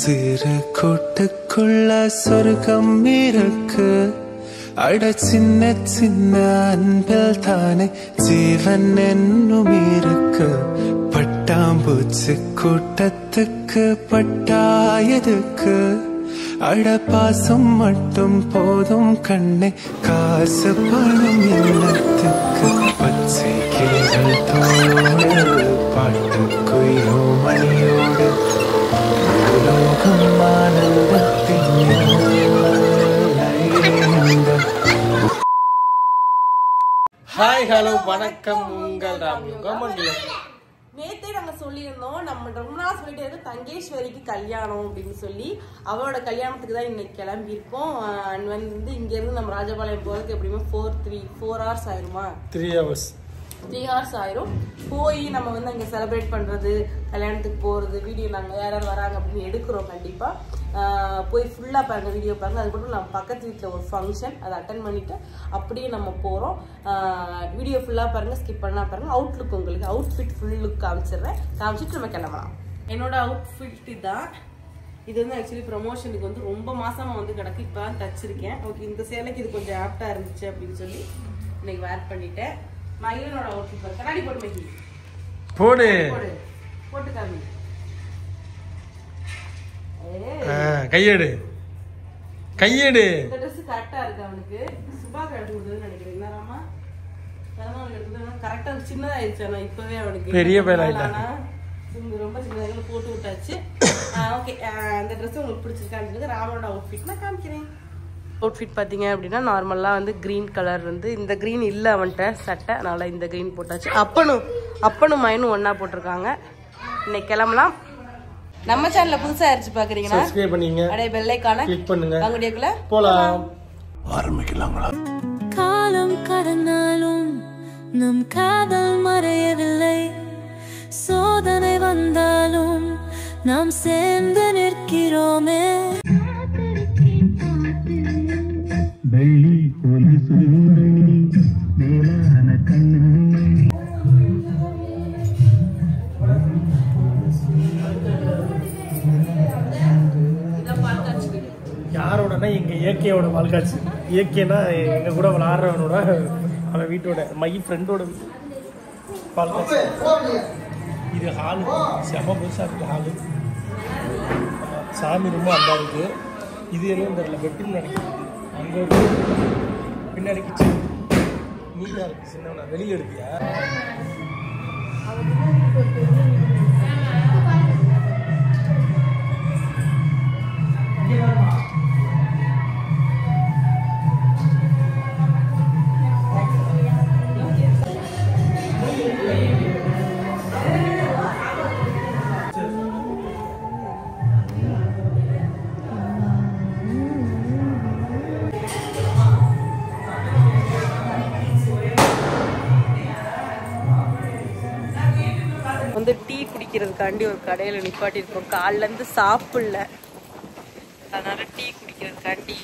சிறு கூட்டுக்குள்ள சொர்க்கம் இருக்கு. அட சின்ன சின்ன அன்பில் தானே ஜீவன் என்னும் இருக்கு. பட்டாம்பூச்சி கூட்டத்துக்கு பட்டாயதுக்கு. அட பாசம் மட்டும் போதும் கண்ணே, காசு பணம் இல்லத்துக்கு. பச்சை கிளிகள் தோளோடு பாட்டு குயிலோ மணியோடு உலோகம் ஆனந்தத்தின். ஹாய் ஹலோ வணக்கம், உங்கள் ராம்யுகம். நேத்தே நாங்க சொல்லியிருந்தோம், நம்ம ரொம்ப நாள் சொல்லிட்டு தங்கேஸ்வரிக்கு கல்யாணம் அப்படின்னு சொல்லி. அவளோட கல்யாணத்துக்கு தான் இன்னைக்கு கிளம்பியிருக்கோம். அண்ட் வந்து இங்க இருந்து நம்ம ராஜபாளையம் போறதுக்கு எப்படியுமே 4 hours ஆயிருமா? 3 hours ஆயிரும். போய் நம்ம வந்து அங்க செலிப்ரேட் பண்றது, கல்யாணத்துக்கு போறது, வீடியோ நாங்க யார் யார் வராங்க அப்படின்னு எடுக்கிறோம். கண்டிப்பா போய் ஃபுல்லா பாருங்க, வீடியோ பாருங்க. அதுக்கப்புறம் நம்ம பக்கத்து வீட்டுல ஒரு ஃபங்க்ஷன், அதை அட்டன் பண்ணிட்டு அப்படியே நம்ம போறோம். வீடியோ ஃபுல்லா பாருங்க, ஸ்கிப் பண்ணா பாருங்க. அவுட்லுக், உங்களுக்கு அவுட்ஃபிட் ஃபுல் லுக் காமிச்சிட்டு நம்ம கிளம்பலாம். என்னோட அவுட்ஃபிட் தான் இது. வந்து ஆக்சுவலி ப்ரமோஷனுக்கு வந்து ரொம்ப மாசமா வந்து கிடக்கு. இப்பதான் தச்சிருக்கேன். ஓகே, இந்த சேலைக்கு இது கொஞ்சம் ஆப்டா இருந்துச்சு அப்படின்னு சொல்லி இன்னைக்கு வேர் பண்ணிட்டேன். மகிழனோட அவுட்ஃபிட் பாரு. கண்ணாடி போட்டு மகி போடு போட்டு காமி. கையெடு. இந்த ட்ரெஸ் கரெக்டா இருக்கு அவனுக்கு. சுபாக்கு எடுத்து கொடுத்ததுன்னு நினைக்கிறேன். என்னராமா கரெக்டா சின்னதாயிருச்சு. ஆனா இப்பவே அவனுக்கு பெரிய பேர் ரொம்ப சின்னதாக போட்டு விட்டாச்சு. ஓகே, அந்த ட்ரெஸ் உங்களுக்கு பிடிச்சிருக்கான்னு ராமனோட அவுட்ஃபிட் நான் காமிக்கிறேன். அவுட்ஃபிட் பார்த்தீங்க அப்படின்னா நார்மலாக வந்து க்ரீன் கலர் வந்து, இந்த க்ரீன் இல்லை அவன்கிட்ட சட்டை, அதனால் இந்த க்ரீன் போட்டாச்சு. அப்பனும் மயனும் ஒன்றா போட்டிருக்காங்க. இன்னைக்கு கிளம்பலாம். நம்ம சேனல்ல புதுசா ஆயிருச்சு பாக்குறீங்கன்னா சப்ஸ்கிரைப் பண்ணீங்க, அப்படியே பெல் ஐகானை கிளிக் பண்ணுங்க. வாங்கடியக்குள்ள போலாம். ஆரம்பிக்கலாங்களா? காலம் கடந்தாலும் நம் காதல் மறையவில்லை. சோதனை வந்தாலும் நாம் சேர்ந்து நிற்கிறோமே. வெள்ளி கொலுசு மேலான கண்ணு. யாரோடனா எங்க இயற்கையோட வாழ்க்காட்சி. இயற்கைனா எங்க கூட விளாடுறவனோட, அவன் வீட்டோட ஃப்ரெண்டோட வாழ்க்காட்சி. இது ஹாலு, செம புதுசா இருக்கு ஹாலு. சாமி ரொம்ப அந்தா இருக்கு. இது எதுவும் தெரியல, பெட்டில் நினைக்கிறது. அங்கே ஒரு பின்னாடி கிச்சன் நீட்டாக இருக்கு. சின்ன வெளியில் எடுப்பியா? வந்து டீ குடிக்கிறதுக்காண்டி ஒரு கடையில நிப்பாட்டி இருக்கோம். காலைல இருந்து சாப்பிடல, அதனால டீ குடிக்கிறதுக்காண்டி.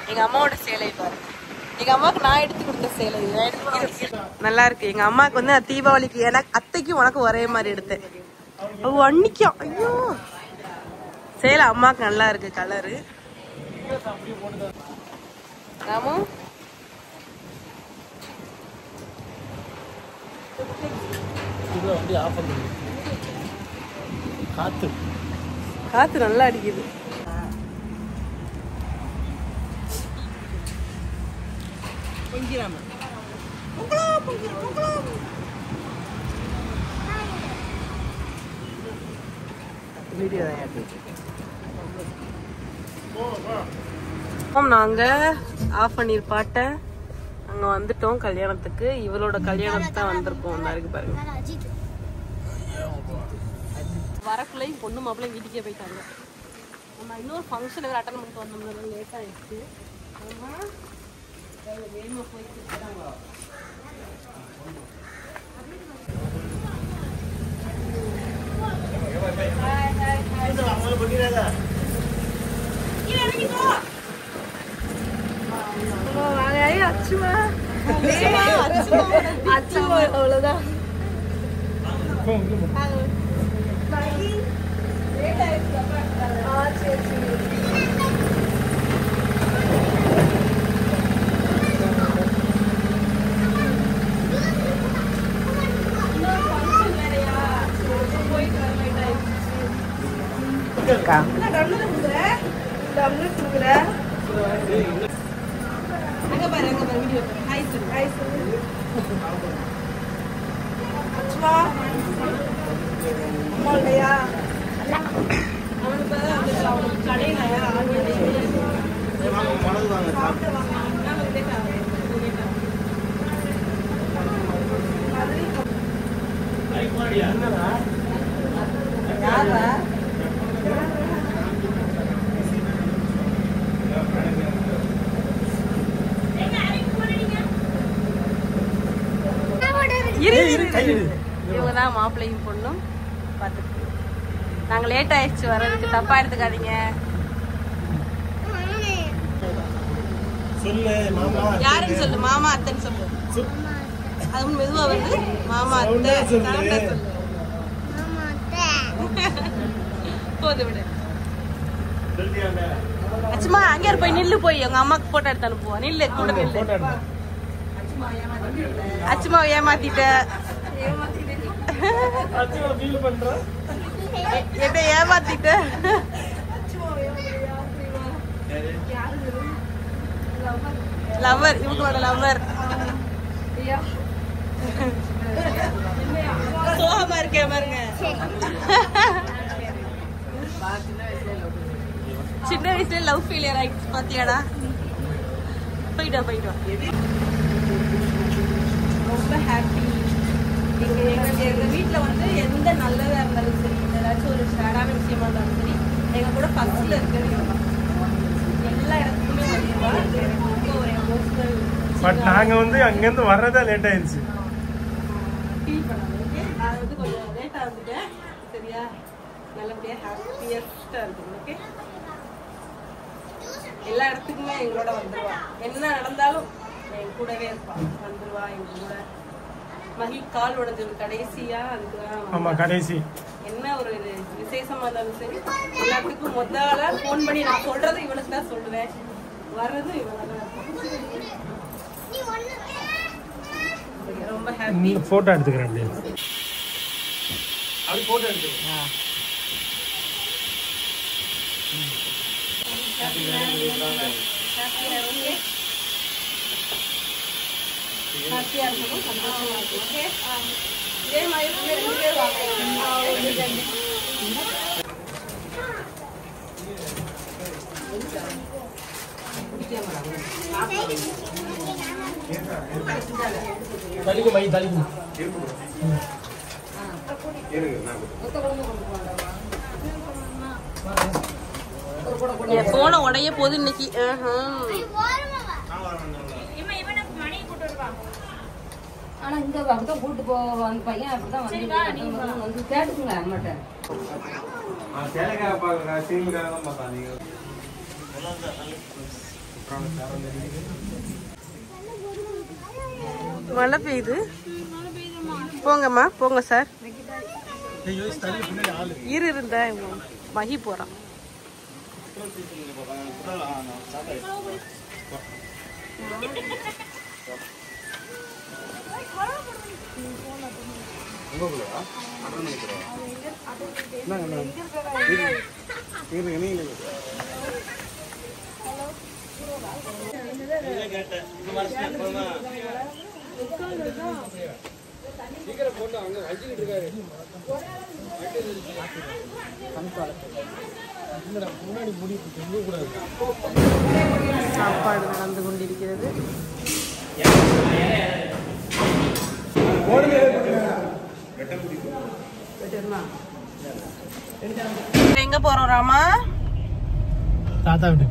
எங்க அம்மாவோட சேலை பாரு. எங்க அம்மாவுக்கு நான் எடுத்து கொடுத்த சேலை நல்லா இருக்கு. எங்க அம்மாவுக்கு வந்து தீபாவளிக்கு எனக்கு, அத்தைக்கும் உனக்கு ஒரே மாதிரி எடுத்தேன். அன்னிக்கும் ஐயோ சேலை அம்மாவுக்கு நல்லா இருக்கு கலரு. ராமு காத்து நல்லா அடிக்குது. நாங்க ஆஃப் பண்ணிரு பாட்ட. அங்க வந்துட்டோம் கல்யாணத்துக்கு. இவளோட கல்யாணத்துக்கு தான் வந்திருக்கோம். இருக்கு பாருங்க. வரக்குள்ளையும் பொண்ணு மாப்பிள்ளையும் வீட்டுக்கே போயிட்டாங்க. நம்ம இன்னொரு ஃபங்க்ஷன் எதாவது அட்டன் பண்ணிட்டு வந்தோம்னா லேட் ஆயிடுச்சு. வேணுமா போயிட்டு அச்சுமா அவ்வளவுதான். அக்கா இவங்கதான் மாப்பிள்ளையும் பொண்ணும் பார்த்துட்டு நாங்க லேட் ஆயிடுச்சு வர்றதுக்கு, தப்பா எடுத்துக்காதீங்க. யாருன்னு சொல்லு, மாமா அத்தைன்னு சொல்லு. அது மெதுவா வந்து மாமா அத்தை சொல்லு. போது விடு. அச்சுமா அங்கே போய் நில்லு, போய் உங்க அம்மாக்கு போட்டோ எடுத்து அனுப்புவோம். நில்லு கூட நில்லு. அச்சுமா ஏமாத்திட்ட, என்ன ஏமாத்திட்ட. லவர், இவங்களோட லவர். சோகமா இருக்கேன் பாருங்க. சின்ன வயசுல லவ் ஃபெயிலியர் ஆயிடுச்சு பாத்தியாடா. போயிட்டோம் ரொம்ப ஹாப்பி. எங்க வீட்டுல வந்து எந்த நல்லதா இருந்தாலும் சரி, ஏதாச்சும் ஒரு ஷேடான விஷயமா இருந்தாலும் சரி, எங்க கூட ஃபர்ஸ்ட்ல இருக்கிறது எல்லா இடத்துக்குமே வந்துருவா. ரொம்ப ஒரு எமோஷனல். பட் நாங்க வந்து அங்கிருந்து வர்றதா லேட் ஆயிடுச்சு. ஃபீல் பண்ணாங்க. ஓகே, நான் வந்து கொஞ்சம் லேட்டா வந்துட்டேன். சரியா, நல்லபடியா ஹாப்பியஸ்டா இருக்கும். ஓகே, எல்லா இடத்துக்குமே எங்களோட வந்துருவா. என்ன நடந்தாலும் என் கூடவே இருப்பான். வந்துருவா எங்க கூட. மகி கால் உடஞ்சது கடைசியா, அதுக்குதான் கடைசி என்ன ஒரு விசேஷமா இருந்தாலும் சரி, எல்லாத்துக்கும் முதல்ல போன் பண்ணி நான் சொல்றது இவனுக்கு தான் சொல்லுவேன், வர்றதும் இவனதான் இருக்கும். ரொம்ப ஹாப்பி. போட்டோ எடுத்துக்கிறேன். அப்படி போட்டோ எடுத்துக்கிறேன். ஹாப்பியா இருக்கணும், சந்தோஷமா இருக்கும். ஓகே, இதே மாதிரி 2 பேர் வாங்க. தலிக்கு மை தலிக்கு என் போனை உடைய போது இன்னைக்கு. ஆனா இந்த அப்படிதான் கூட்டு போக அந்த பையன் அப்படிதான் வந்து கேட்டுக்குங்க அம்மாட்ட. மழை பெய்யுது. போங்கம்மா போங்க சார். இருந்தா மகி போறான். சாப்பாடு நடந்து கொண்டிருக்கிறது. எங்க போறோம் ராமா? தாத்தா வீட்டு.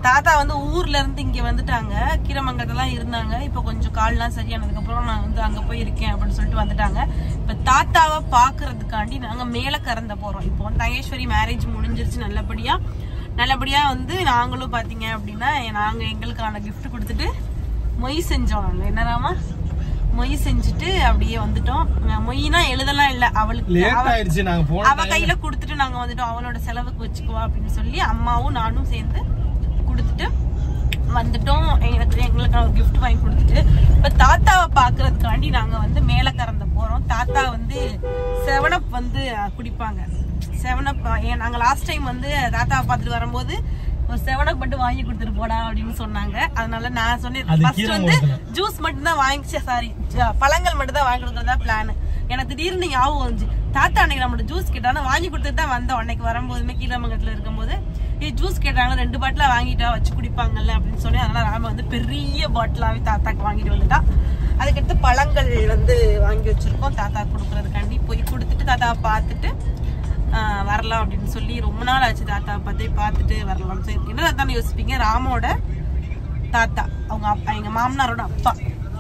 தாத்தா வந்து ஊர்ல இருந்து இங்க வந்துட்டாங்க. கீரமங்கலத்துலாம் இருந்தாங்க. இப்ப கொஞ்சம் கால்லாம் சரியானதுக்கு அப்புறம் நான் வந்து அங்க போய் இருக்கேன் அப்படின்னு சொல்லிட்டு வந்துட்டாங்க. இப்ப தாத்தாவை பாக்குறதுக்காண்டி நாங்க மேல கறந்த போறோம். இப்போ தங்கேஸ்வரி மேரேஜ் முடிஞ்சிருச்சு நல்லபடியா வந்து நாங்களும் பாத்தீங்க அப்படின்னா நாங்க எங்களுக்கான கிஃப்ட் கொடுத்துட்டு மொய் செஞ்சோம். நாங்க என்னராமா மொய் செஞ்சுட்டு அப்படியே வந்துட்டோம். மொய்னா எழுதலாம் இல்ல, அவளுக்கு அவ கையில குடுத்துட்டு நாங்க வந்துட்டோம். அவளோட செலவுக்கு வச்சுக்குவா அப்படின்னு சொல்லி அம்மாவும் நானும் சேர்ந்து கொடுத்துட்டு வந்துட்டோம். எங்களுக்கு ஒரு கிஃப்ட் வாங்கி கொடுத்துட்டு இப்ப தாத்தாவை பாக்குறதுக்காண்டி நாங்க வந்து மேல கறந்த போறோம். தாத்தா வந்து 7up வந்து குடிப்பாங்க. 7up நாங்க லாஸ்ட் டைம் வந்து தாத்தாவை பார்த்துட்டு வரும்போது ஒரு 7up மட்டும் வாங்கி கொடுத்துட்டு போடா அப்படின்னு சொன்னாங்க. அதனால நான் சொன்னேன் ஃபர்ஸ்ட் வந்து ஜூஸ் மட்டும் தான் வாங்கி சாரி பழங்கள் மட்டும் தான் வாங்கி கொடுக்கறதா பிளான். எனக்கு திடீர்னு ஞாபகம் வந்துச்சு தாத்தா அன்னைக்கு நம்மளோட ஜூஸ் கேட்டாங்க வாங்கி கொடுத்துட்டு தான் வந்தோம். அன்னைக்கு வரும்போதுமே கீழமங்கலத்துல இருக்கும்போது ஜூஸ் கேட்டாங்க 2 பாட்டிலா வாங்கிட்டா வச்சு குடிப்பாங்கல்ல அப்படின்னு சொல்லி அதனால ராம வந்து பெரிய பாட்டிலாவே தாத்தாக்கு வாங்கிட்டு வந்துட்டா. அதுக்கடுத்து பழங்கள் வந்து வாங்கி வச்சிருக்கோம் தாத்தா கொடுக்கறதுக்காண்டி. போய் கொடுத்துட்டு தாத்தாவை பார்த்துட்டு வரலாம் அப்படின்னு சொல்லி ரொம்ப நாள் ஆச்சு தாத்தாவை பார்த்துட்டு வரலாம். என்ன தாத்தான்னு யோசிப்பீங்க, ராமோட தாத்தா அவங்க அப்பா எங்க மாமனாரோட அப்பா.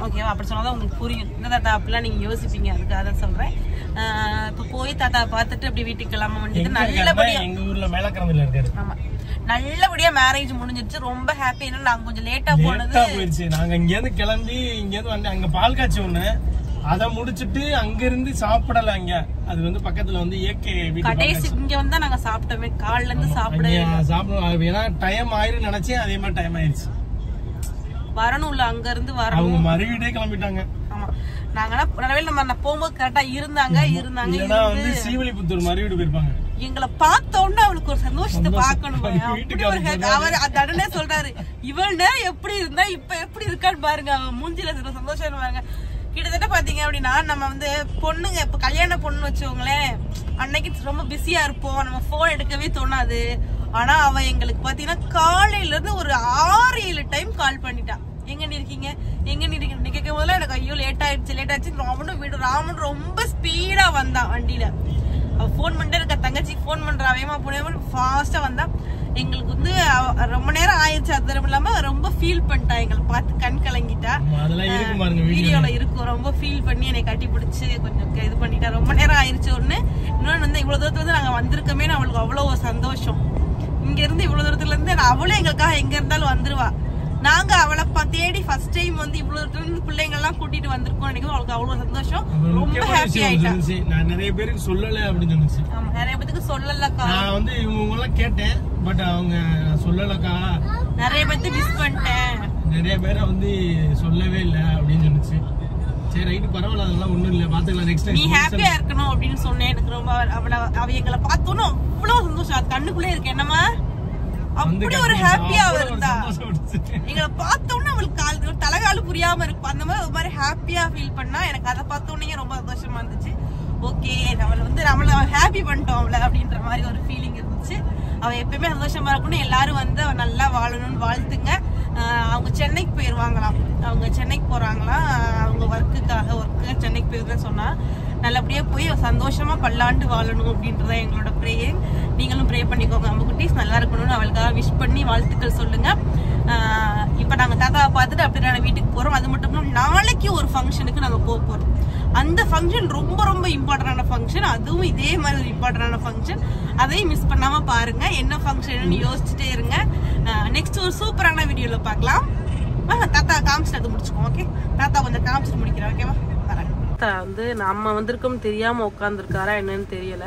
ஓகேவா? அப்படி சொன்னாதான் உங்களுக்கு புரியும். என்ன தாத்தா அப்படிலாம் நீங்க யோசிப்பீங்க, அதுக்காக தான் சொல்றேன். இப்போ போய் தாத்தாவை பார்த்துட்டு அப்படி வீட்டுக்கு கிளம்ப வேண்டியது. நல்லபடியா எங்க ஊர்ல மேலக்கரம்புல இருக்காரு. ஆமா நல்லபடியா மேரேஜ் முடிஞ்சிருச்சு. ரொம்ப ஹாப்பி. ஏன்னா நாங்க கொஞ்சம் லேட்டா போயிடுச்சு. நாங்க இங்க இருந்து கிளம்பி இங்க இருந்து வந்து அங்க பால் காய்ச்சி ஒண்ணு அதை முடிச்சிட்டு அங்க இருந்து சாப்பிடல. அங்க அது வந்து பக்கத்துல வந்து ஏகே கடைசி இங்க வந்தா நாங்க சாப்பிட்டோமே காலைல இருந்து சாப்பிடுவோம். ஏன்னா டைம் ஆயிரும் நினைச்சேன், அதே மாதிரி டைம் ஆயிருச்சு. வரணும்ல அங்க இருந்து வரணும். அவங்க மறுவீடே கிளம்பிட்டாங்க. ஆமா நாங்க நம்ம போகும்போது கரெக்டா இருந்தாங்க வந்து ஸ்ரீவில்லிபுத்தூர் மறுவீடு போயிருப்பாங்க. எங்களை பார்த்த உடனே அவளுக்கு ஒரு சந்தோஷத்தை பாக்கணும். அவர் உடனே சொல்றாரு இவள் நேரம் எப்படி இருந்தா இப்ப எப்படி இருக்கான்னு பாருங்க, அவன் மூஞ்சில சந்தோஷம் பாருங்க. கிட்டத்தட்ட பாத்தீங்க அப்படின்னா நம்ம வந்து பொண்ணுங்க இப்ப கல்யாண பொண்ணு வச்சவங்களேன் அன்னைக்கு ரொம்ப பிஸியா இருப்போம், நம்ம போன் எடுக்கவே தோணாது. ஆனா அவ எங்களுக்கு பாத்தீங்கன்னா காலையில இருந்து ஒரு 6-7 டைம் கால் பண்ணிட்டான். எங்க இருக்கீங்க கேட்கும் போதுல எனக்கு ஐயோ லேட் ஆயிடுச்சு. ராமன் ரொம்ப ஸ்பீடா வந்தான் வண்டியில. அவ போன் பண்ணிட்டே இருக்க தங்கச்சி போன் பண்றா வேமா போன ஃபாஸ்டா வந்தா. எங்களுக்கு வந்து ரொம்ப நேரம் ஆயிடுச்சு. அது இல்லாம ரொம்ப ஃபீல் பண்ணிட்டா, எங்களை பார்த்து கண் கலங்கிட்டா. வீடியோல இருக்கும் ரொம்ப ஃபீல் பண்ணி என்னை கட்டி பிடிச்சு கொஞ்சம் இது பண்ணிட்டா. ரொம்ப நேரம் ஆயிடுச்சு. இன்னொன்னு வந்து இவ்வளவு தூரத்துல இருந்து நாங்க வந்திருக்கமே அவளுக்கு அவ்வளவு சந்தோஷம். இங்க இருந்து இவ்வளவு தூரத்துல இருந்து அவளும் எங்களுக்காக எங்க இருந்தாலும் வந்துருவா. நாங்க அவளை தேடி ஃபர்ஸ்ட் டைம் வந்து இவ்வளவு தூரத்துல இருந்து பிள்ளைங்க எல்லாம் கூட்டிட்டு வந்திருக்கோம். நினைக்கும் அவளுக்கு அவ்வளவு சந்தோஷம். ரொம்ப ஹாப்பி ஆயிட்டா. நான் நிறைய பேருக்கு சொல்லல அப்படின்னு சொன்னிச்சு. ஆமா நிறைய பேருக்கு சொல்லலக்கா. நான் வந்து இவங்க எல்லாம் கேட்டேன், பட் அவங்க சொல்லலக்கா. நிறைய பேருக்கு மிஸ் பண்ணிட்டேன், நிறைய பேரை வந்து சொல்லவே இல்லை அப்படின்னு சொன்னிச்சு. சரி ரைட்டு பரவாயில்ல, அதெல்லாம் ஒண்ணும் இல்ல, பாத்துக்கலாம் நெக்ஸ்ட் டைம். நீ ஹாப்பியா இருக்கணும் அப்படின்னு சொன்னேன். எனக்கு ரொம்ப அவ எங்களை பார்த்தோன்னு அவ்வளவு சந்தோஷம். அது கண்ணுக்குள்ளே இருக்கு. என்னமா அப்படி ஒரு ஹாப்பியா இருந்தா எங்களை பார்த்தோன்னு அவளுக்கு தலைகாலு புரியாம இருக்கும். அந்த மாதிரி ஒரு மாதிரி ஹாப்பியா ஃபீல் பண்ணா. எனக்கு அதை பார்த்தோன்னே ரொம்ப சந்தோஷமா இருந்துச்சு. ஓகே நம்மள ஹாப்பி பண்ணிட்டோம் அவளை அப்படின்ற மாதிரி ஒரு ஃபீலிங் இருந்துச்சு. அவ எப்பயுமே சந்தோஷமா இருக்கணும். எல்லாரும் வந்து அவ நல்லா வாழணும்னு வாழ்த்துங்க. அவங்க சென்னைக்கு போயிருவாங்களாம். அவங்க சென்னைக்கு போறாங்களாம் அவங்க ஒர்க்குக்காக சென்னைக்கு போயிருந்தா சொன்னா. நல்லபடியா போய் சந்தோஷமா பல்லாண்டு வாழணும் அப்படின்றத எங்களோட ப்ரேயர். நீங்களும் ப்ரே பண்ணிக்கோங்க. நம்ம குட்டீஸ் நல்லா இருக்கணும்னு அவளுக்காக விஷ் பண்ணி வாழ்த்துக்கள் சொல்லுங்க. இப்ப நாங்க தாத்தாவை பார்த்துட்டு அப்படி நாங்க வீட்டுக்கு போறோம். அது மட்டும் இல்லாம நாளைக்கு ஒரு ஃபங்க்ஷனுக்கு நாங்க போறோம். அந்த ஃபங்க்ஷன் ரொம்ப ரொம்ப இம்பார்ட்டன்டான ஃபங்க்ஷன். அதுவும் இதே மாதிரி ஒரு இம்பார்ட்டன்டான ஃபங்க்ஷன். அதையும் மிஸ் பண்ணாம பாருங்க. என்ன ஃபங்க்ஷன் யோசிச்சுட்டே இருங்க. நெக்ஸ்ட் ஒரு சூப்பரான வீடியோல பார்க்கலாம். தாத்தா காமிச்சிட்டு அது முடிச்சுக்கோம். ஓகே தாத்தா கொஞ்சம் காமிச்சிட்டு முடிக்கிறேன். ஓகேவா? வரேன். தாத்தா வந்து நம்ம வந்திருக்கோம் தெரியாம உட்காந்துருக்காரா என்னன்னு தெரியல.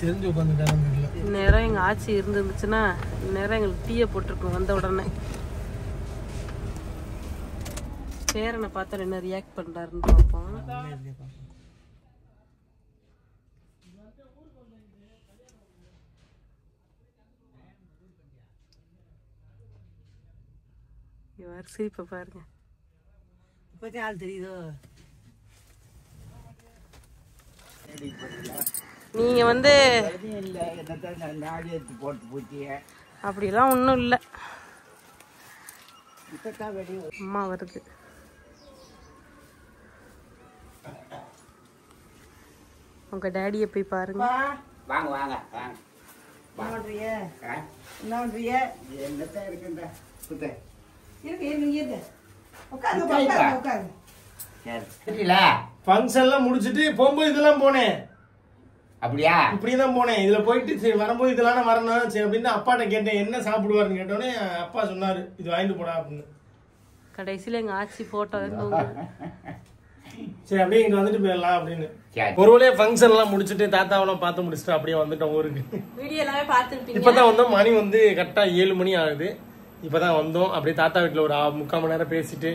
தெரிஞ்சு உட்காந்துருக்காரு. நேரம் எங்க ஆட்சி இருந்துச்சுன்னா நேரம் எங்களுக்கு டீயை போட்டிருக்கோம் வந்த உடனே. பேரனை பார்த்தா என்ன ரியாக்ட் பண்றாருன்னு பார்ப்போம். இவர் சிரிப்பை பாருங்க. ஆள் தெரியுதோ? நீங்க வந்து அப்படிலாம் ஒன்றும் இல்லை. அம்மா வருது. உங்க டேடியை போய் பாருங்க. வாங்க வாங்க வாங்க. ஃபங்க்ஷன்லாம் முடிச்சிட்டு போகும்போது இதெல்லாம் போனேன். அப்படியா? இப்படிதான் போனேன். இதுல போயிட்டு சரி வரும்போது இதெல்லாம் வரணும் சரி அப்படின்னு அப்பாட்ட கேட்டேன் என்ன சாப்பிடுவாருன்னு கேட்டோடனே அப்பா சொன்னாரு இது வாங்கிட்டு போடா அப்படின்னு. கடைசியில எங்க ஆச்சி போட்டோ சரி அப்படியே இங்க வந்துட்டு போயிடலாம் அப்படின்னு. ஒரு வழியா ஃபங்க்ஷன் எல்லாம் முடிச்சுட்டு தாத்தாவெல்லாம் பார்த்து முடிச்சுட்டு அப்படியே வந்துட்டோம் ஊருக்கு. வீடியோ எல்லாமே பார்த்துருப்பீங்க. இப்பதான் வந்தோம். மணி வந்து கரெக்டா 7 மணி ஆகுது. இப்பதான் வந்தோம். அப்படியே தாத்தா வீட்டுல ஒரு 3/4 மணி நேரம் பேசிட்டு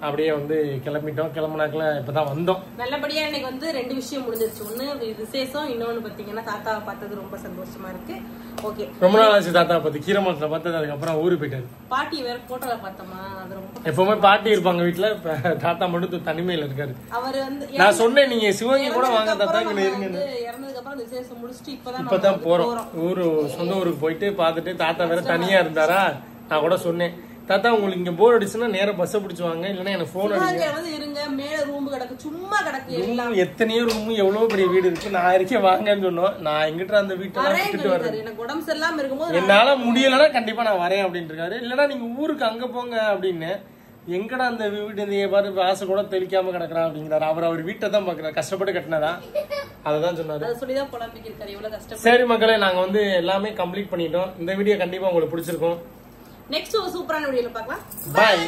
அப்படியே வந்து கிளம்பிட்டோம். கிளம்புனாக்கல இப்பதான் வந்தோம். நல்லபடியா இன்னைக்கு வந்து 2 விஷயம் முடிஞ்சிருச்சு. ஒண்ணு விசேஷம், இன்னொன்னு பாத்தீங்கன்னா தாத்தாவை பார்த்தது ரொம்ப சந்தோஷமா இருக்கு. ஓகே, ரொம்ப நாள் ஆச்சு தாத்தா பார்த்து. கீரமரத்துல பார்த்தது, அதுக்கப்புறம் ஊரு போயிட்டாரு. பாட்டி வேற போட்டோல பார்த்தோமா, அது ரொம்ப எப்பவுமே பாட்டி இருப்பாங்க வீட்டுல, தாத்தா மட்டும் தனிமையில இருக்காரு. அவர் வந்து நான் சொன்னேன் நீங்க சிவகங்கை கூட வாங்க தாத்தா, இங்க இருங்க. இறந்ததுக்கு அப்புறம் விசேஷம் முடிச்சுட்டு இப்பதான் போறோம். சொந்த ஊருக்கு போயிட்டு பாத்துட்டு, தாத்தா வேற தனியா இருந்தாரா. நான் கூட சொன்னேன், தாத்தா உங்களுக்கு இங்க போர் அடிச்சுன்னா நேரம் பஸ் பிடிச்சுவாங்க, இல்லன்னா எனக்கு போன் அடிங்க. இருங்க, மேல ரூம் கிடக்கு, சும்மா கிடக்கு. எத்தனையோ ரூம், எவ்வளவு பெரிய வீடு இருக்கு. நான் இருக்கே வாங்கன்னு சொன்னோம். நான் எங்கிட்ட அந்த வீட்டெல்லாம் விட்டுட்டு வரேன். எனக்கு உடம்பு சரியில்லாம இருக்கும்போது என்னால முடியலன்னா கண்டிப்பா நான் வரேன் அப்படின்னு இருக்காரு. இல்லன்னா நீங்க ஊருக்கு அங்க போங்க அப்படின்னு. எங்கடா அந்த வீட்டு பாரு ஆசை கூட தெளிக்காம கிடக்குறான் அப்படிங்கிறாரு. அவர் வீட்டை தான் பாக்குறாரு, கஷ்டப்பட்டு கட்டினதா. அததான் சொன்னாரு. சொல்லிதான் புலம்பிக்கு இருக்காரு, எவ்வளவு கஷ்டம். சரி மக்களே, நாங்க வந்து எல்லாமே கம்ப்ளீட் பண்ணிட்டோம். இந்த வீடியோ கண்டிப்பா உங்களுக்கு பிடிச்சிருக்கும். நெக்ஸ்ட் ஒரு சூப்பரான வீடியோல பார்க்கலாம். பாய்.